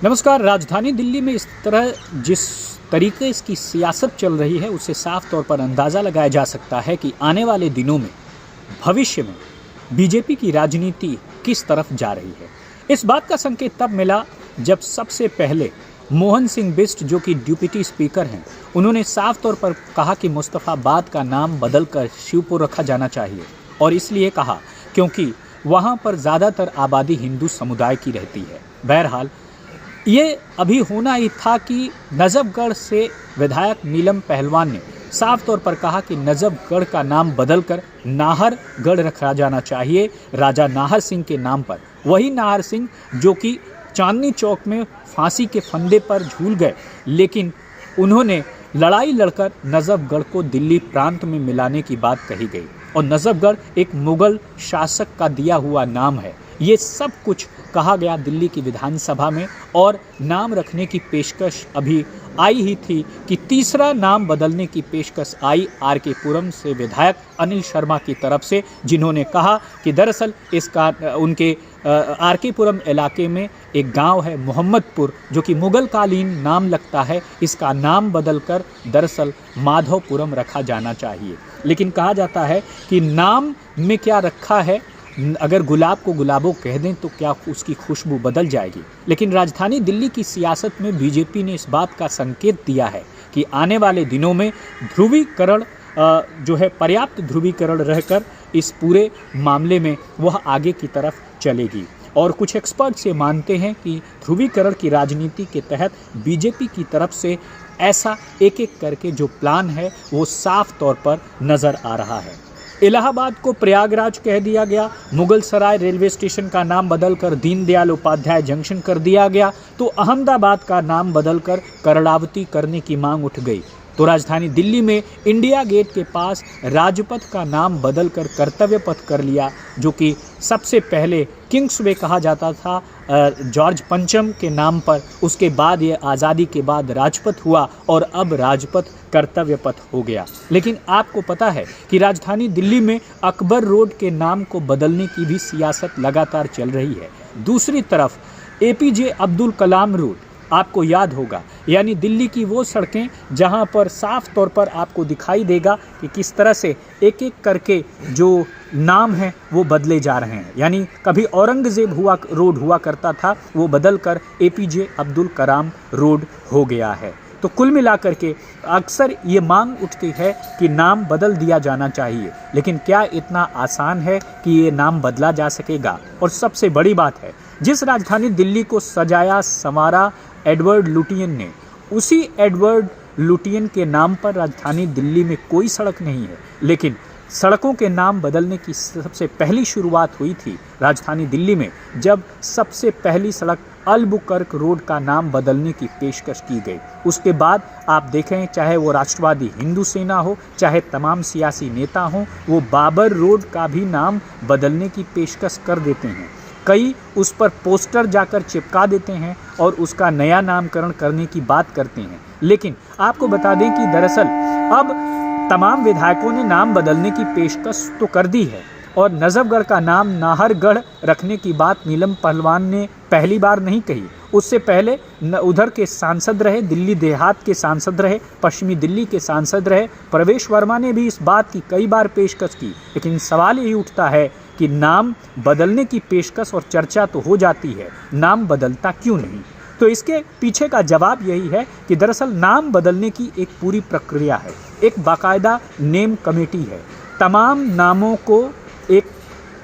नमस्कार। राजधानी दिल्ली में इस तरह जिस तरीके इसकी सियासत चल रही है उससे साफ तौर पर अंदाज़ा लगाया जा सकता है कि आने वाले दिनों में भविष्य में बीजेपी की राजनीति किस तरफ जा रही है। इस बात का संकेत तब मिला जब सबसे पहले मोहन सिंह बिष्ट, जो कि डिप्टी स्पीकर हैं, उन्होंने साफ तौर पर कहा कि मुस्तफ़ाबाद का नाम बदलकर शिवपुर रखा जाना चाहिए। और इसलिए कहा क्योंकि वहाँ पर ज़्यादातर आबादी हिंदू समुदाय की रहती है। बहरहाल ये अभी होना ही था कि नजफगढ़ से विधायक नीलम पहलवान ने साफ तौर पर कहा कि नजफगढ़ का नाम बदलकर नाहरगढ़ रखा जाना चाहिए, राजा नाहर सिंह के नाम पर। वही नाहर सिंह जो कि चांदनी चौक में फांसी के फंदे पर झूल गए, लेकिन उन्होंने लड़ाई लड़कर नजफगढ़ को दिल्ली प्रांत में मिलाने की बात कही गई। और नजफगढ़ एक मुगल शासक का दिया हुआ नाम है। ये सब कुछ कहा गया दिल्ली की विधानसभा में। और नाम रखने की पेशकश अभी आई ही थी कि तीसरा नाम बदलने की पेशकश आई आर.के. पुरम से विधायक अनिल शर्मा की तरफ से, जिन्होंने कहा कि दरअसल इसका उनके आर.के. पुरम इलाके में एक गांव है मोहम्मदपुर, जो कि मुगल कालीन नाम लगता है। इसका नाम बदलकर दरअसल माधवपुरम रखा जाना चाहिए। लेकिन कहा जाता है कि नाम में क्या रखा है, अगर गुलाब को गुलाबो कह दें तो क्या उसकी खुशबू बदल जाएगी। लेकिन राजधानी दिल्ली की सियासत में बीजेपी ने इस बात का संकेत दिया है कि आने वाले दिनों में ध्रुवीकरण जो है, पर्याप्त ध्रुवीकरण रहकर इस पूरे मामले में वह आगे की तरफ चलेगी। और कुछ एक्सपर्ट्स ये मानते हैं कि ध्रुवीकरण की राजनीति के तहत बीजेपी की तरफ से ऐसा एक एक करके जो प्लान है वो साफ तौर पर नज़र आ रहा है। इलाहाबाद को प्रयागराज कह दिया गया, मुगल सराय रेलवे स्टेशन का नाम बदलकर दीनदयाल उपाध्याय जंक्शन कर दिया गया, तो अहमदाबाद का नाम बदलकर कर्णावती करने की मांग उठ गई। तो राजधानी दिल्ली में इंडिया गेट के पास राजपथ का नाम बदलकर कर्तव्य पथ कर लिया, जो कि सबसे पहले किंग्सवे कहा जाता था जॉर्ज पंचम के नाम पर। उसके बाद ये आज़ादी के बाद राजपथ हुआ और अब राजपथ कर्तव्य पथ हो गया। लेकिन आपको पता है कि राजधानी दिल्ली में अकबर रोड के नाम को बदलने की भी सियासत लगातार चल रही है। दूसरी तरफ APJ अब्दुल कलाम रोड, आपको याद होगा, यानी दिल्ली की वो सड़कें जहां पर साफ तौर पर आपको दिखाई देगा कि किस तरह से एक एक करके जो नाम हैं वो बदले जा रहे हैं। यानी कभी औरंगज़ेब रोड हुआ करता था, वो बदलकर APJ अब्दुल कलाम रोड हो गया है। तो कुल मिलाकर के अक्सर ये मांग उठती है कि नाम बदल दिया जाना चाहिए, लेकिन क्या इतना आसान है कि ये नाम बदला जा सकेगा? और सबसे बड़ी बात है, जिस राजधानी दिल्ली को सजाया संवारा एडवर्ड लुटियन ने, उसी एडवर्ड लुटियन के नाम पर राजधानी दिल्ली में कोई सड़क नहीं है। लेकिन सड़कों के नाम बदलने की सबसे पहली शुरुआत हुई थी राजधानी दिल्ली में, जब सबसे पहली सड़क अलबुकर्क रोड का नाम बदलने की पेशकश की गई। उसके बाद आप देखें, चाहे वो राष्ट्रवादी हिंदू सेना हो, चाहे तमाम सियासी नेता हों, वो बाबर रोड का भी नाम बदलने की पेशकश कर देते हैं। कई उस पर पोस्टर जाकर चिपका देते हैं और उसका नया नामकरण करने की बात करते हैं। लेकिन आपको बता दें कि दरअसल अब तमाम विधायकों ने नाम बदलने की पेशकश तो कर दी है और नजफगढ़ का नाम नाहरगढ़ रखने की बात नीलम पहलवान ने पहली बार नहीं कही। उससे पहले उधर के सांसद रहे, दिल्ली देहात के सांसद रहे, पश्चिमी दिल्ली के सांसद रहे, प्रवेश वर्मा ने भी इस बात की कई बार पेशकश की। लेकिन सवाल यही उठता है कि नाम बदलने की पेशकश और चर्चा तो हो जाती है, नाम बदलता क्यों नहीं? तो इसके पीछे का जवाब यही है कि दरअसल नाम बदलने की एक पूरी प्रक्रिया है, एक बाकायदा नेम कमेटी है। तमाम नामों को एक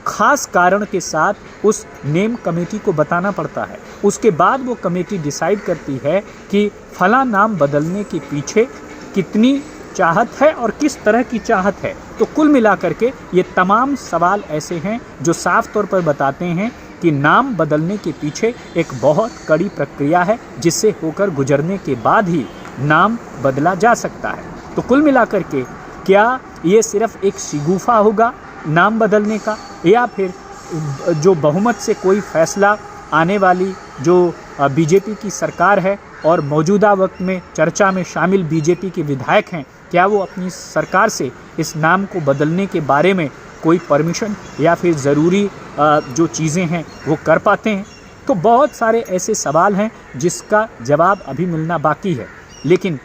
खास कारण के साथ उस नेम कमेटी को बताना पड़ता है। उसके बाद वो कमेटी डिसाइड करती है कि फला नाम बदलने के पीछे कितनी चाहत है और किस तरह की चाहत है। तो कुल मिलाकर के ये तमाम सवाल ऐसे हैं जो साफ तौर पर बताते हैं कि नाम बदलने के पीछे एक बहुत कड़ी प्रक्रिया है, जिससे होकर गुजरने के बाद ही नाम बदला जा सकता है। तो कुल मिलाकर के क्या ये सिर्फ एक शिगुफा होगा नाम बदलने का, या फिर जो बहुमत से कोई फैसला आने वाली जो बीजेपी की सरकार है और मौजूदा वक्त में चर्चा में शामिल बीजेपी के विधायक हैं, क्या वो अपनी सरकार से इस नाम को बदलने के बारे में कोई परमिशन या फिर ज़रूरी जो चीज़ें हैं वो कर पाते हैं? तो बहुत सारे ऐसे सवाल हैं जिसका जवाब अभी मिलना बाकी है, लेकिन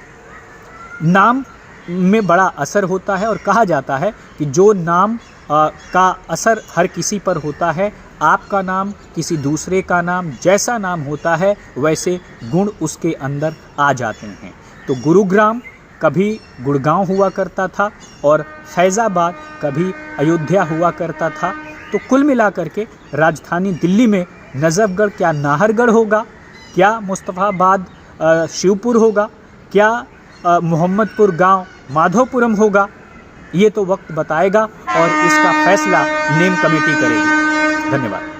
नाम में बड़ा असर होता है और कहा जाता है कि जो नाम का असर हर किसी पर होता है, आपका नाम, किसी दूसरे का नाम, जैसा नाम होता है वैसे गुण उसके अंदर आ जाते हैं। तो गुरुग्राम कभी गुड़गांव हुआ करता था और फैज़ाबाद कभी अयोध्या हुआ करता था। तो कुल मिलाकर के राजधानी दिल्ली में नजफगढ़ क्या नाहरगढ़ होगा, क्या मुस्तफ़ाबाद शिवपुर होगा, क्या मोहम्मदपुर गांव माधोपुरम होगा, ये तो वक्त बताएगा और इसका फैसला नेम कमेटी करेगी। धन्यवाद।